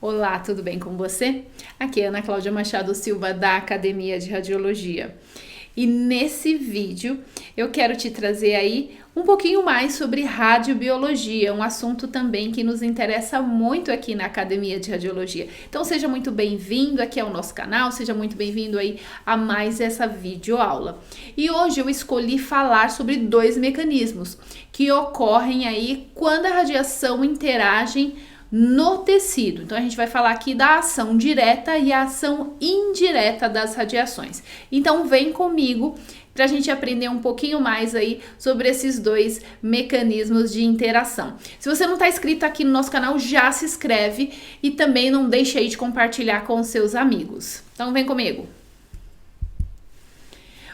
Olá, tudo bem com você? Aqui é Ana Cláudia Machado Silva, da Academia de Radiologia. E nesse vídeo eu quero te trazer aí um pouquinho mais sobre radiobiologia, um assunto também que nos interessa muito aqui na Academia de Radiologia. Então seja muito bem-vindo aqui ao nosso canal, seja muito bem-vindo aí a mais essa videoaula. E hoje eu escolhi falar sobre dois mecanismos que ocorrem aí quando a radiação interage no tecido. Então a gente vai falar aqui da ação direta e a ação indireta das radiações. Então vem comigo para a gente aprender um pouquinho mais aí sobre esses dois mecanismos de interação. Se você não está inscrito aqui no nosso canal, já se inscreve e também não deixe aí de compartilhar com os seus amigos. Então vem comigo.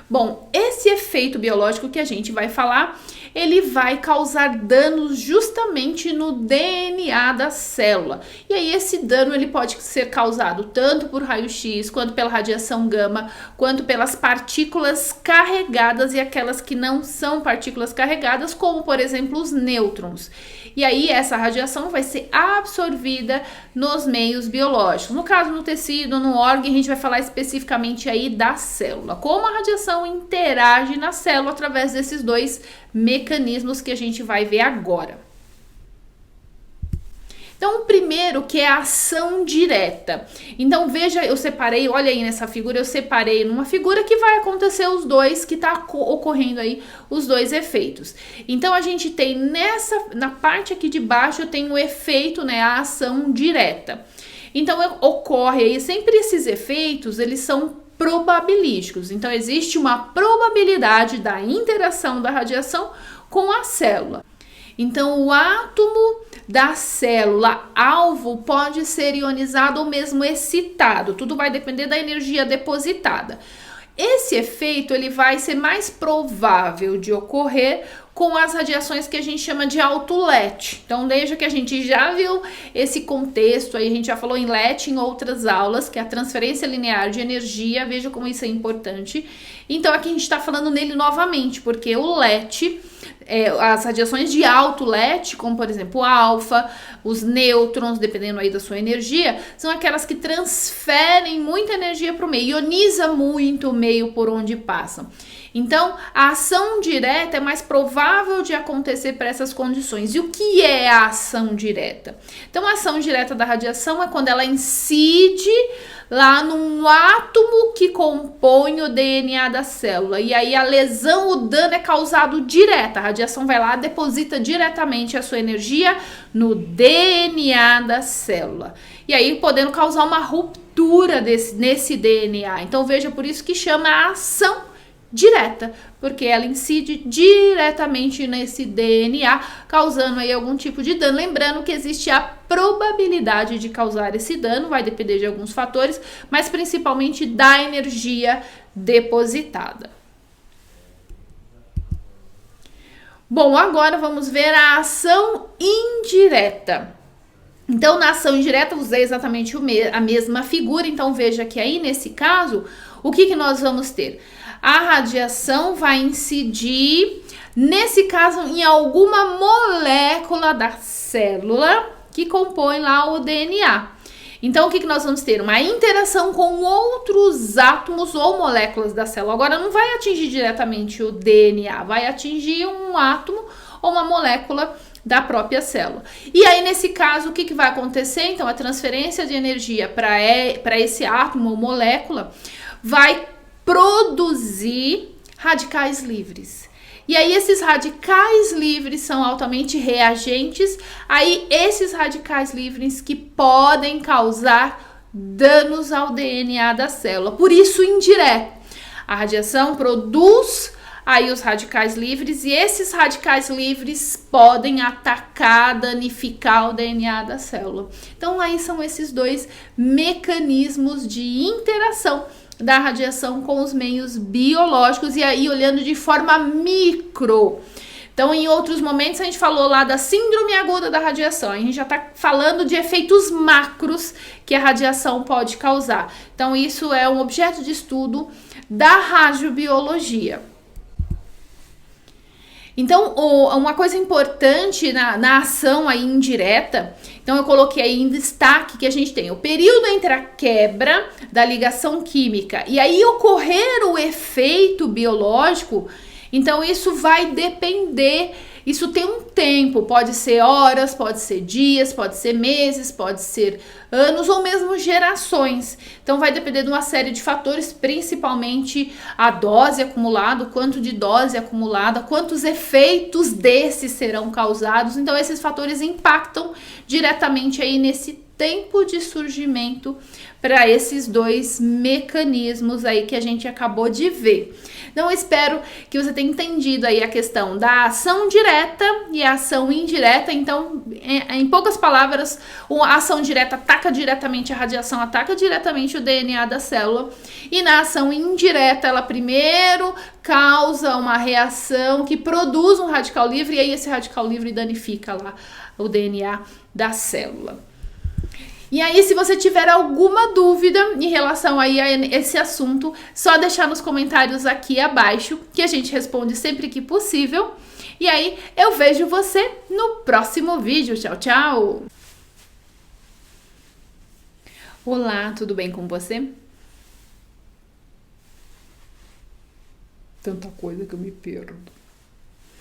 Bom, esse efeito biológico que a gente vai falar, ele vai causar danos justamente no DNA da célula. E aí esse dano ele pode ser causado tanto por raio-x, quanto pela radiação gama, quanto pelas partículas carregadas e aquelas que não são partículas carregadas, como por exemplo os nêutrons. E aí essa radiação vai ser absorvida nos meios biológicos. No caso, no tecido, no órgão, a gente vai falar especificamente aí da célula. Como a radiação interage na célula através desses dois mecanismos que a gente vai ver agora. Então, o primeiro que é a ação direta. Então, veja, eu separei, olha aí nessa figura, eu separei numa figura que vai acontecer os dois, que tá ocorrendo aí os dois efeitos. Então, a gente tem na parte aqui de baixo, eu tenho o efeito, né, a ação direta. Então, ocorre aí, sempre esses efeitos, eles são probabilísticos. Então, existe uma probabilidade da interação da radiação com a célula. Então, o átomo da célula alvo pode ser ionizado ou mesmo excitado. Tudo vai depender da energia depositada. Esse efeito ele vai ser mais provável de ocorrer com as radiações que a gente chama de alto LET. Então, desde que a gente já viu esse contexto, aí a gente já falou em LET em outras aulas, que é a transferência linear de energia, veja como isso é importante. Então, aqui a gente está falando nele novamente, porque o LET, as radiações de alto LET, como por exemplo o alfa, os nêutrons, dependendo aí da sua energia, são aquelas que transferem muita energia para o meio, ioniza muito o meio por onde passam. Então, a ação direta é mais provável de acontecer para essas condições. E o que é a ação direta? Então, a ação direta da radiação é quando ela incide lá num átomo que compõe o DNA da célula. E aí a lesão, o dano é causado direto. A radiação vai lá, deposita diretamente a sua energia no DNA da célula. E aí podendo causar uma ruptura nesse DNA. Então, veja, por isso que chama a ação direta, porque ela incide diretamente nesse DNA, causando aí algum tipo de dano. Lembrando que existe a probabilidade de causar esse dano, vai depender de alguns fatores, mas principalmente da energia depositada. Bom, agora vamos ver a ação indireta. Então, na ação indireta, usei exatamente a mesma figura. Então, veja que aí, nesse caso, o que nós vamos ter? A radiação vai incidir, nesse caso, em alguma molécula da célula que compõe lá o DNA. Então, o que nós vamos ter? Uma interação com outros átomos ou moléculas da célula. Agora, não vai atingir diretamente o DNA, vai atingir um átomo ou uma molécula da própria célula. E aí, nesse caso, o que vai acontecer? Então, a transferência de energia para esse átomo ou molécula vai produzir radicais livres. E aí esses radicais livres são altamente reagentes, aí esses radicais livres que podem causar danos ao DNA da célula. Por isso, indireto. A radiação produz aí os radicais livres e esses radicais livres podem atacar, danificar o DNA da célula. Então, aí são esses dois mecanismos de interação da radiação com os meios biológicos e aí olhando de forma micro. Então, em outros momentos, a gente falou lá da síndrome aguda da radiação. A gente já está falando de efeitos macros que a radiação pode causar. Então, isso é um objeto de estudo da radiobiologia. Então, uma coisa importante na ação aí indireta, Então eu coloquei aí em destaque que a gente tem o período entre a quebra da ligação química e aí ocorrer o efeito biológico. Então isso vai depender, isso tem um tempo, pode ser horas, pode ser dias, pode ser meses, pode ser anos ou mesmo gerações. Então vai depender de uma série de fatores, principalmente a dose acumulada, quanto de dose acumulada, quantos efeitos desses serão causados. Então esses fatores impactam diretamente aí nesse tempo de surgimento para esses dois mecanismos aí que a gente acabou de ver. Então, eu espero que você tenha entendido aí a questão da ação direta e a ação indireta. Então, em poucas palavras, a ação direta ataca diretamente a radiação, ataca diretamente o DNA da célula. E na ação indireta, ela primeiro causa uma reação que produz um radical livre, e aí esse radical livre danifica lá o DNA da célula. E aí, se você tiver alguma dúvida em relação aí a esse assunto, só deixar nos comentários aqui abaixo, que a gente responde sempre que possível. E aí, eu vejo você no próximo vídeo. Tchau, tchau! Olá, tudo bem com você? Tanta coisa que eu me perdo.